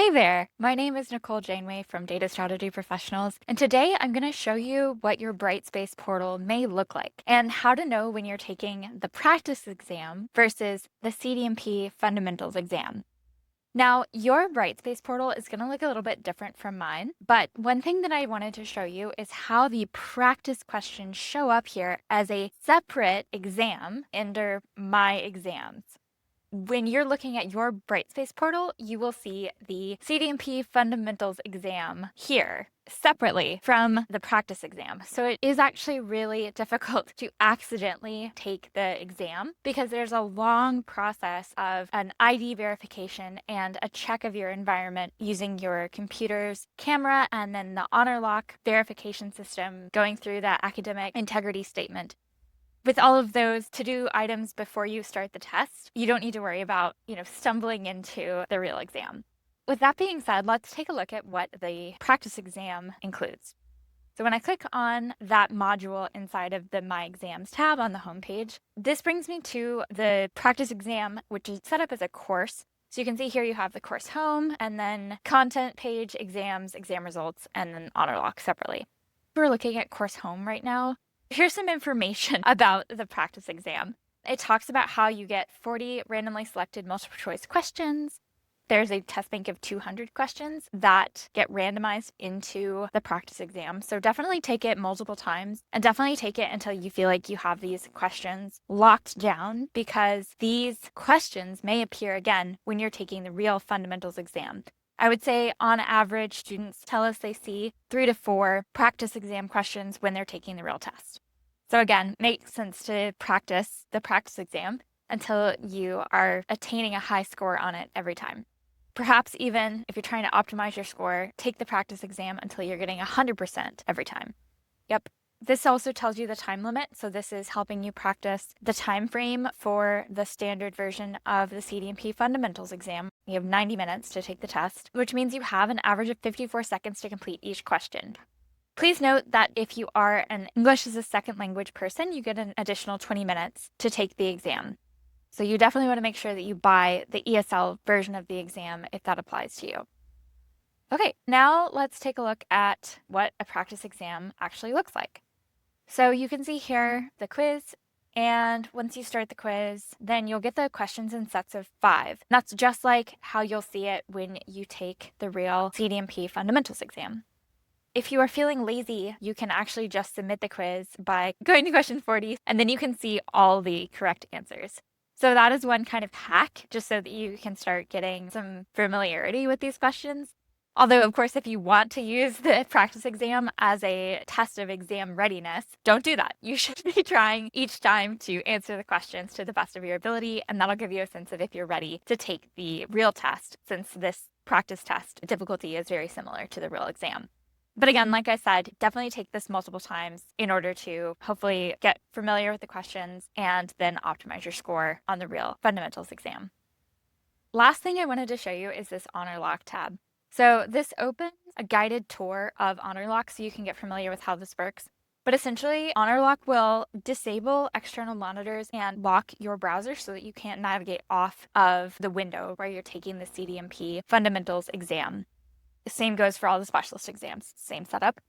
Hey there, my name is Nicole Janeway from Data Strategy Professionals, and today I'm going to show you what your Brightspace portal may look like and how to know when you're taking the practice exam versus the CDMP Fundamentals Exam. Now, your Brightspace portal is going to look a little bit different from mine, but one thing that I wanted to show you is how the practice questions show up here as a separate exam under My Exams. When you're looking at your Brightspace portal, you will see the CDMP Fundamentals Exam here separately from the practice exam. So it is actually really difficult to accidentally take the exam because there's a long process of an ID verification and a check of your environment using your computer's camera and then the Honorlock verification system going through that academic integrity statement. With all of those to-do items before you start the test, you don't need to worry about, stumbling into the real exam. With that being said, let's take a look at what the practice exam includes. So when I click on that module inside of the My Exams tab on the homepage, this brings me to the practice exam, which is set up as a course. So you can see here you have the course home and then content page, exams, exam results, and then Honorlock separately. We're looking at course home right now. Here's some information about the practice exam. It talks about how you get 40 randomly selected multiple choice questions. There's a test bank of 200 questions that get randomized into the practice exam. So definitely take it multiple times and definitely take it until you feel like you have these questions locked down, because these questions may appear again when you're taking the real fundamentals exam. I would say on average, students tell us they see 3 to 4 practice exam questions when they're taking the real test. So again, makes sense to practice the practice exam until you are attaining a high score on it every time. Perhaps even if you're trying to optimize your score, take the practice exam until you're getting 100% every time. Yep. This also tells you the time limit, so this is helping you practice the time frame for the standard version of the CDMP Fundamentals Exam. You have 90 minutes to take the test, which means you have an average of 54 seconds to complete each question. Please note that if you are an English as a second language person, you get an additional 20 minutes to take the exam. So you definitely want to make sure that you buy the ESL version of the exam if that applies to you. Okay, now let's take a look at what a practice exam actually looks like. So you can see here the quiz, and once you start the quiz, then you'll get the questions in sets of 5. That's just like how you'll see it when you take the real CDMP Fundamentals exam. If you are feeling lazy, you can actually just submit the quiz by going to question 40, and then you can see all the correct answers. So that is one kind of hack, just so that you can start getting some familiarity with these questions. Although, of course, if you want to use the practice exam as a test of exam readiness, don't do that. You should be trying each time to answer the questions to the best of your ability, and that'll give you a sense of if you're ready to take the real test, since this practice test difficulty is very similar to the real exam. But again, like I said, definitely take this multiple times in order to hopefully get familiar with the questions and then optimize your score on the real fundamentals exam. Last thing I wanted to show you is this Honorlock tab. So this opens a guided tour of Honorlock so you can get familiar with how this works. But essentially, Honorlock will disable external monitors and lock your browser so that you can't navigate off of the window where you're taking the CDMP Fundamentals exam. The same goes for all the specialist exams, same setup.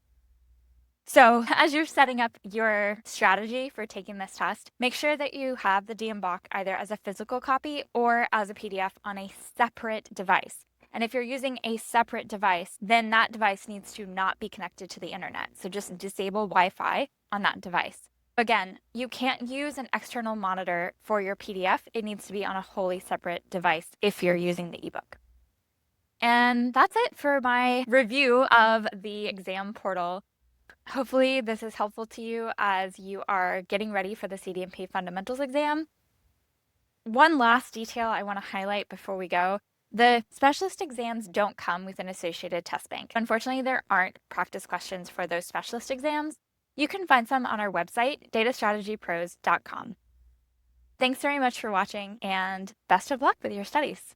So as you're setting up your strategy for taking this test, make sure that you have the DMBOK either as a physical copy or as a PDF on a separate device. And if you're using a separate device, then that device needs to not be connected to the internet. So just disable Wi-Fi on that device. Again, you can't use an external monitor for your PDF. It needs to be on a wholly separate device if you're using the ebook. And that's it for my review of the exam portal. Hopefully this is helpful to you as you are getting ready for the CDMP Fundamentals exam. One last detail I want to highlight before we go. The specialist exams don't come with an associated test bank. Unfortunately, there aren't practice questions for those specialist exams. You can find some on our website, datastrategypros.com. Thanks very much for watching, and best of luck with your studies.